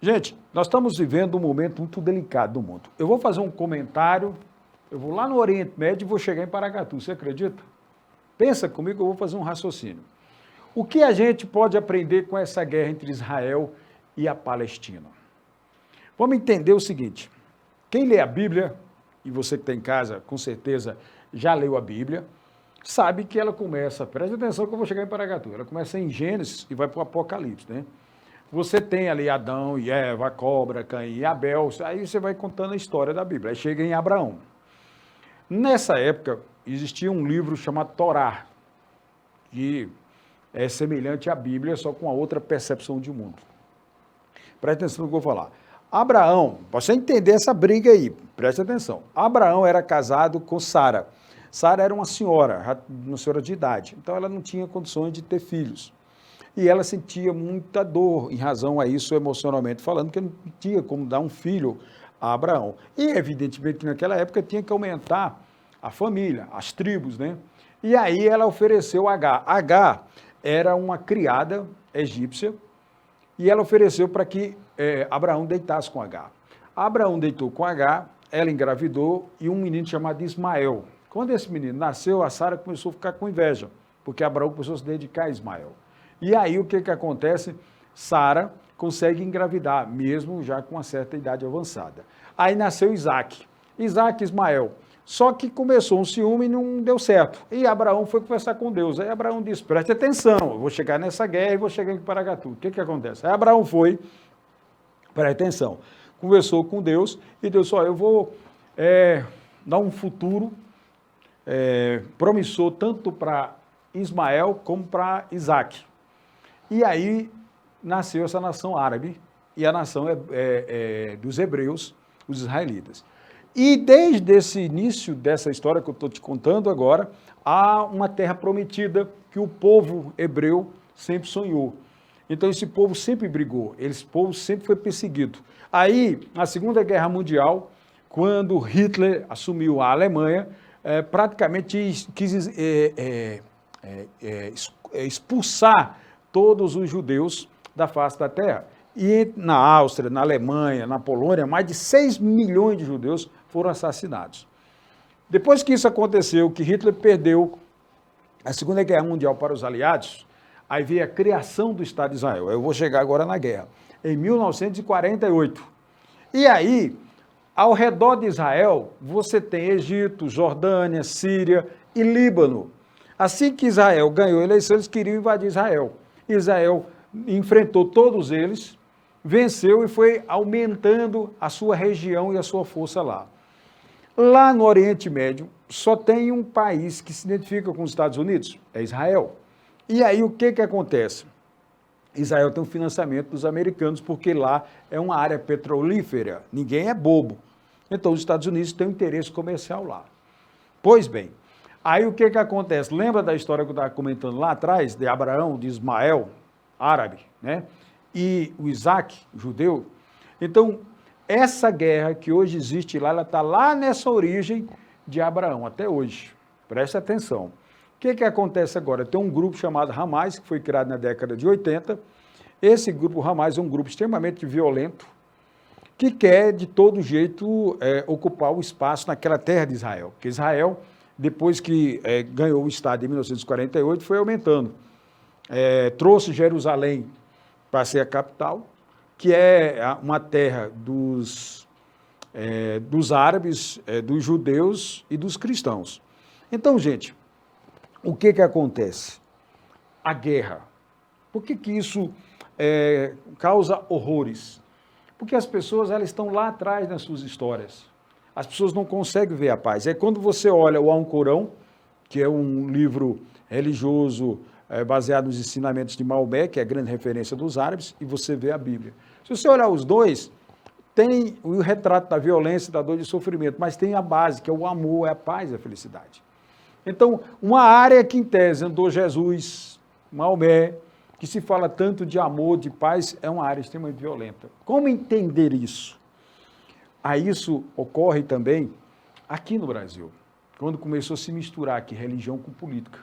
Gente, nós estamos vivendo um momento muito delicado do mundo. Eu vou fazer um comentário, eu vou lá no Oriente Médio e vou chegar em Paracatu, você acredita? Pensa comigo, eu vou fazer um raciocínio. O que a gente pode aprender com essa guerra entre Israel e a Palestina? Vamos entender o seguinte, quem lê a Bíblia, e você que está em casa, com certeza já leu a Bíblia, sabe que ela começa, preste atenção que eu vou chegar em Paracatu, ela começa em Gênesis e vai para o Apocalipse, né? Você tem ali Adão e Eva, a cobra, Caim e Abel, aí você vai contando a história da Bíblia, aí chega em Abraão. Nessa época, existia um livro chamado Torá, que é semelhante à Bíblia, só com a outra percepção de mundo. Presta atenção no que eu vou falar. Abraão, para você entender essa briga aí, presta atenção. Abraão era casado com Sara. Sara era uma senhora de idade, então ela não tinha condições de ter filhos. E ela sentia muita dor em razão a isso, emocionalmente falando, que não tinha como dar um filho a Abraão. E, evidentemente, que naquela época tinha que aumentar a família, as tribos, né? E aí ela ofereceu Agar. Agar era uma criada egípcia e ela ofereceu para que Abraão deitasse com Agar. Abraão deitou com Agar, ela engravidou e um menino chamado Ismael. Quando esse menino nasceu, a Sara começou a ficar com inveja, porque Abraão começou a se dedicar a Ismael. E aí o que acontece? Sara consegue engravidar, mesmo já com uma certa idade avançada. Aí nasceu Isaac. Isaac e Ismael. Só que começou um ciúme e não deu certo. E Abraão foi conversar com Deus. Aí Abraão disse, preste atenção, eu vou chegar nessa guerra e vou chegar em Paracatu. O que acontece? Aí Abraão foi, preste atenção, conversou com Deus e Deus disse, eu vou dar um futuro promissor tanto para Ismael como para Isaac. E aí nasceu essa nação árabe, e a nação dos hebreus, os israelitas. E desde esse início dessa história que eu estou te contando agora, há uma terra prometida que o povo hebreu sempre sonhou. Então esse povo sempre brigou, esse povo sempre foi perseguido. Aí, na Segunda Guerra Mundial, quando Hitler assumiu a Alemanha, praticamente quis expulsar todos os judeus da face da terra. E na Áustria, na Alemanha, na Polônia, mais de 6 milhões de judeus foram assassinados. Depois que isso aconteceu, que Hitler perdeu a Segunda Guerra Mundial para os aliados, aí veio a criação do Estado de Israel. Eu vou chegar agora na guerra. Em 1948. E aí, ao redor de Israel, você tem Egito, Jordânia, Síria e Líbano. Assim que Israel ganhou a eleição, eles queriam invadir Israel. Israel enfrentou todos eles, venceu e foi aumentando a sua região e a sua força lá. Lá no Oriente Médio, só tem um país que se identifica com os Estados Unidos, é Israel. E aí o que acontece? Israel tem um financiamento dos americanos, porque lá é uma área petrolífera, ninguém é bobo. Então os Estados Unidos têm um interesse comercial lá. Pois bem, aí o que acontece? Lembra da história que eu estava comentando lá atrás, de Abraão, de Ismael, árabe, né? E o Isaac, judeu? Então, essa guerra que hoje existe lá, ela está lá nessa origem de Abraão, até hoje. Preste atenção. O que acontece agora? Tem um grupo chamado Hamas, que foi criado na década de 80. Esse grupo Hamas é um grupo extremamente violento, que quer, de todo jeito, ocupar o espaço naquela terra de Israel. Porque Israel, depois que ganhou o Estado em 1948, foi aumentando. Trouxe Jerusalém para ser a capital, que é uma terra dos árabes, dos judeus e dos cristãos. Então, gente, o que acontece? A guerra. Por que isso causa horrores? Porque as pessoas elas estão lá atrás nas suas histórias. As pessoas não conseguem ver a paz. É quando você olha o Alcorão, que é um livro religioso baseado nos ensinamentos de Maomé, que é a grande referência dos árabes, e você vê a Bíblia. Se você olhar os dois, tem o retrato da violência, da dor e do sofrimento, mas tem a base, que é o amor, é a paz e a felicidade. Então, uma área que em tese andou Jesus, Maomé, que se fala tanto de amor, de paz, é uma área extremamente violenta. Como entender isso? Aí isso ocorre também aqui no Brasil, quando começou a se misturar aqui religião com política.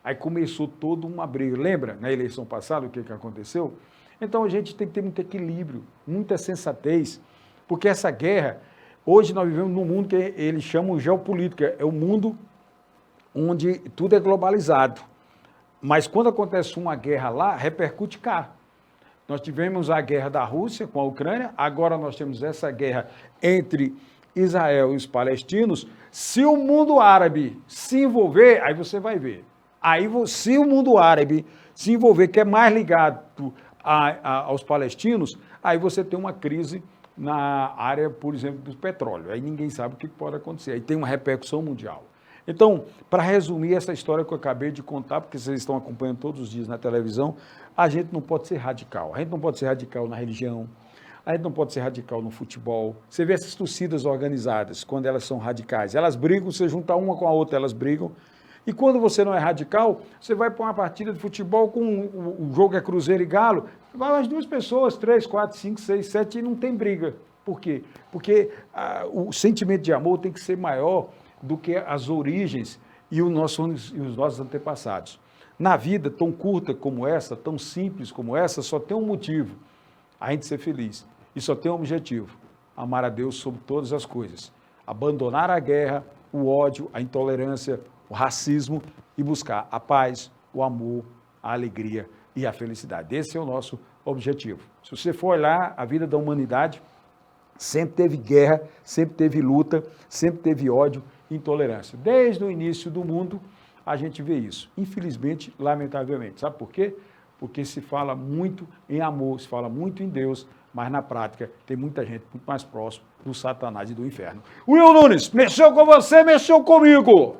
Aí começou toda uma briga. Lembra, na eleição passada, o que aconteceu? Então a gente tem que ter muito equilíbrio, muita sensatez, porque essa guerra, hoje nós vivemos num mundo que eles chamam geopolítica, é o mundo onde tudo é globalizado. Mas quando acontece uma guerra lá, repercute cá. Nós tivemos a guerra da Rússia com a Ucrânia, agora nós temos essa guerra entre Israel e os palestinos. Se o mundo árabe se envolver, aí você vai ver. Aí, se o mundo árabe se envolver, que é mais ligado aos palestinos, aí você tem uma crise na área, por exemplo, do petróleo. Aí ninguém sabe o que pode acontecer. Aí tem uma repercussão mundial. Então, para resumir essa história que eu acabei de contar, porque vocês estão acompanhando todos os dias na televisão, a gente não pode ser radical. A gente não pode ser radical na religião, a gente não pode ser radical no futebol. Você vê essas torcidas organizadas, quando elas são radicais, elas brigam, você junta uma com a outra, elas brigam. E quando você não é radical, você vai para uma partida de futebol com o jogo é Cruzeiro e Galo, vai as duas pessoas, 3, 4, 5, 6, 7, e não tem briga. Por quê? Porque o sentimento de amor tem que ser maior do que as origens e os nossos antepassados. Na vida tão curta como essa, tão simples como essa, só tem um motivo, a gente ser feliz. E só tem um objetivo, amar a Deus sobre todas as coisas. Abandonar a guerra, o ódio, a intolerância, o racismo e buscar a paz, o amor, a alegria e a felicidade. Esse é o nosso objetivo. Se você for olhar a vida da humanidade, sempre teve guerra, sempre teve luta, sempre teve ódio e intolerância. Desde o início do mundo, a gente vê isso. Infelizmente, lamentavelmente. Sabe por quê? Porque se fala muito em amor, se fala muito em Deus, mas na prática tem muita gente muito mais próximo do Satanás e do inferno. Will Nunes, mexeu com você, mexeu comigo!